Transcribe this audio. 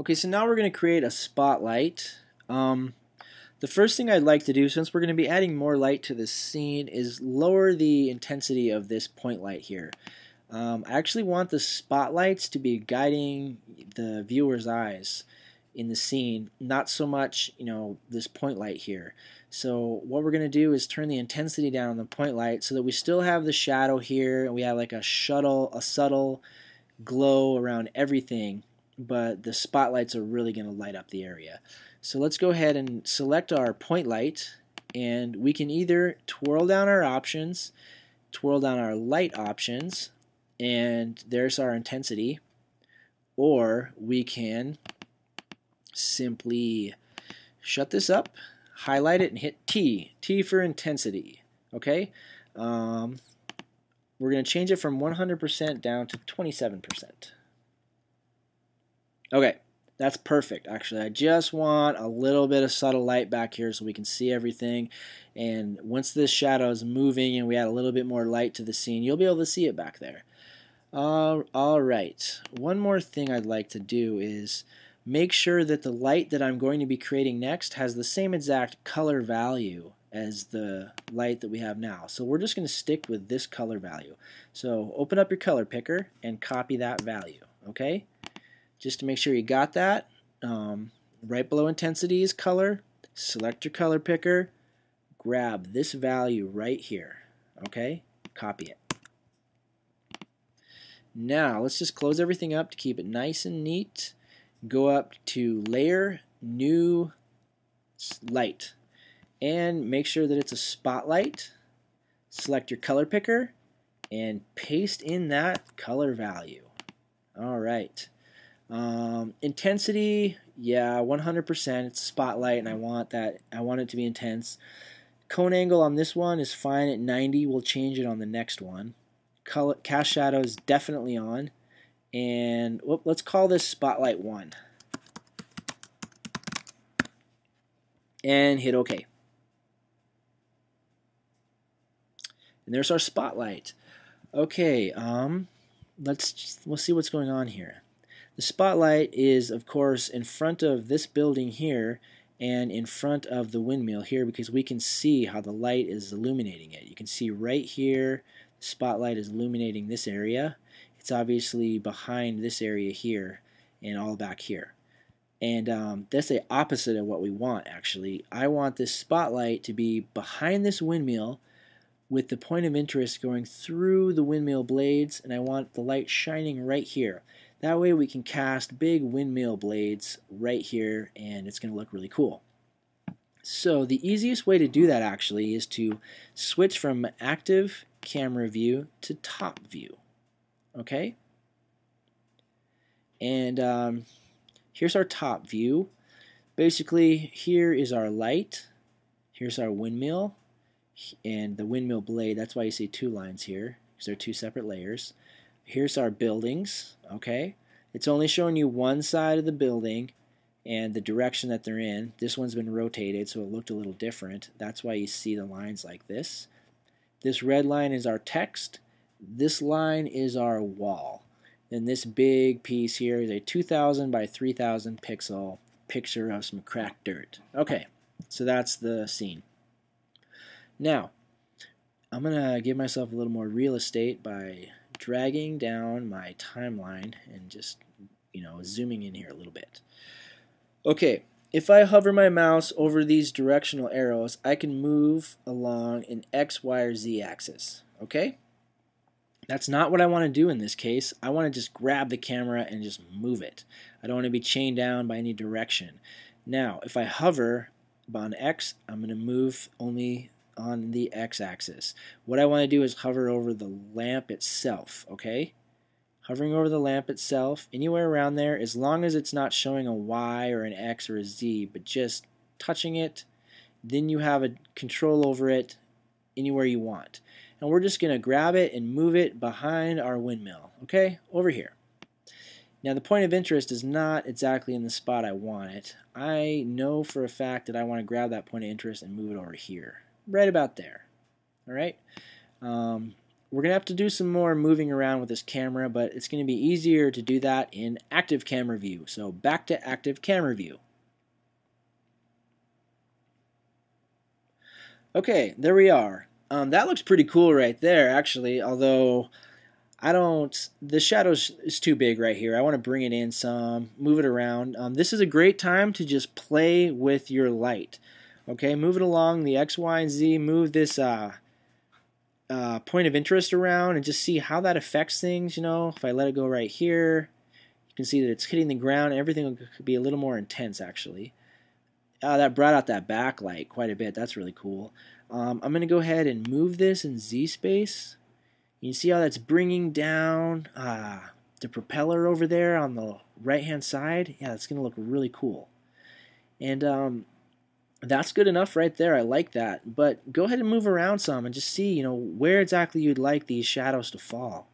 Okay, so now we're going to create a spotlight. The first thing I'd like to do, since we're going to be adding more light to this scene, is lower the intensity of this point light here. I actually want the spotlights to be guiding the viewer's eyes in the scene, not so much, this point light here. So what we're going to do is turn the intensity down on the point light so that we still have the shadow here, and we have like a subtle glow around everything, but the spotlights are really going to light up the area. So let's go ahead and select our point light, and we can either twirl down our options, twirl down our light options, and there's our intensity, or we can simply shut this up, highlight it, and hit T. T for intensity. Okay? We're going to change it from 100% down to 27%. Okay, that's perfect. Actually, I just want a little bit of subtle light back here so we can see everything. And once this shadow is moving and we add a little bit more light to the scene, you'll be able to see it back there. All right. One more thing I'd like to do is make sure that the light that I'm going to be creating next has the same exact color value as the light that we have now. So we're just going to stick with this color value. So open up your color picker and copy that value. Okay? Just to make sure you got that, right below intensity is color. Select your color picker, grab this value right here. Okay? Copy it. Now let's just close everything up to keep it nice and neat. Go up to Layer, New, Light, and make sure that it's a spotlight. Select your color picker and paste in that color value. All right. Intensity, yeah, 100%. It's a spotlight, and I want it to be intense. Cone angle on this one is fine at 90. We'll change it on the next one. Cast shadow is definitely on, and let's call this spotlight 1. And hit OK. And there's our spotlight. Okay, we'll see what's going on here. The spotlight is, of course, in front of this building here and in front of the windmill here because we can see how the light is illuminating it. You can see right here, the spotlight is illuminating this area. It's obviously behind this area here and all back here. And that's the opposite of what we want, actually. I want this spotlight to be behind this windmill with the point of interest going through the windmill blades, and I want the light shining right here. That way we can cast big windmill blades right here, and it's going to look really cool. So the easiest way to do that actually is to switch from active camera view to top view. Okay? And here's our top view. Basically, here is our light. Here's our windmill and the windmill blade. That's why you see 2 lines here, because they're 2 separate layers. Here's our buildings. Okay, it's only showing you one side of the building and the direction that they're in. This one's been rotated, so it looked a little different. That's why you see the lines like this. This red line is our text. This line is our wall. And this big piece here is a 2,000 by 3,000 pixel picture of some cracked dirt. Okay, so that's the scene. Now, I'm going to give myself a little more real estate by dragging down my timeline and just, zooming in here a little bit. Okay, if I hover my mouse over these directional arrows, I can move along an X, Y, or Z axis. Okay? That's not what I want to do in this case. I want to just grab the camera and just move it. I don't want to be chained down by any direction. Now, if I hover on X, I'm going to move only on the X-axis. What I want to do is hover over the lamp itself, okay? Hovering over the lamp itself, anywhere around there, as long as it's not showing a Y or an X or a Z, but just touching it, then you have a control over it anywhere you want. And we're just going to grab it and move it behind our windmill, okay? Over here. Now the point of interest is not exactly in the spot I want it. I know for a fact that I want to grab that point of interest and move it over here. Right about there. Alright? we're going to have to do some more moving around with this camera, but it's going to be easier to do that in active camera view. So back to active camera view. Okay, there we are. That looks pretty cool right there, actually, although the shadow is too big right here. I want to bring it in some, move it around. This is a great time to just play with your light. Okay, move it along the X, Y, and Z, move this point of interest around and just see how that affects things. You know, if I let it go right here, you can see that it's hitting the ground. Everything could be a little more intense, actually. That brought out that backlight quite a bit. That's really cool. I'm going to go ahead and move this in Z space. You see how that's bringing down the propeller over there on the right-hand side? Yeah, that's going to look really cool. And that's good enough right there. I like that. But go ahead and move around some and just see, you know, where exactly you'd like these shadows to fall.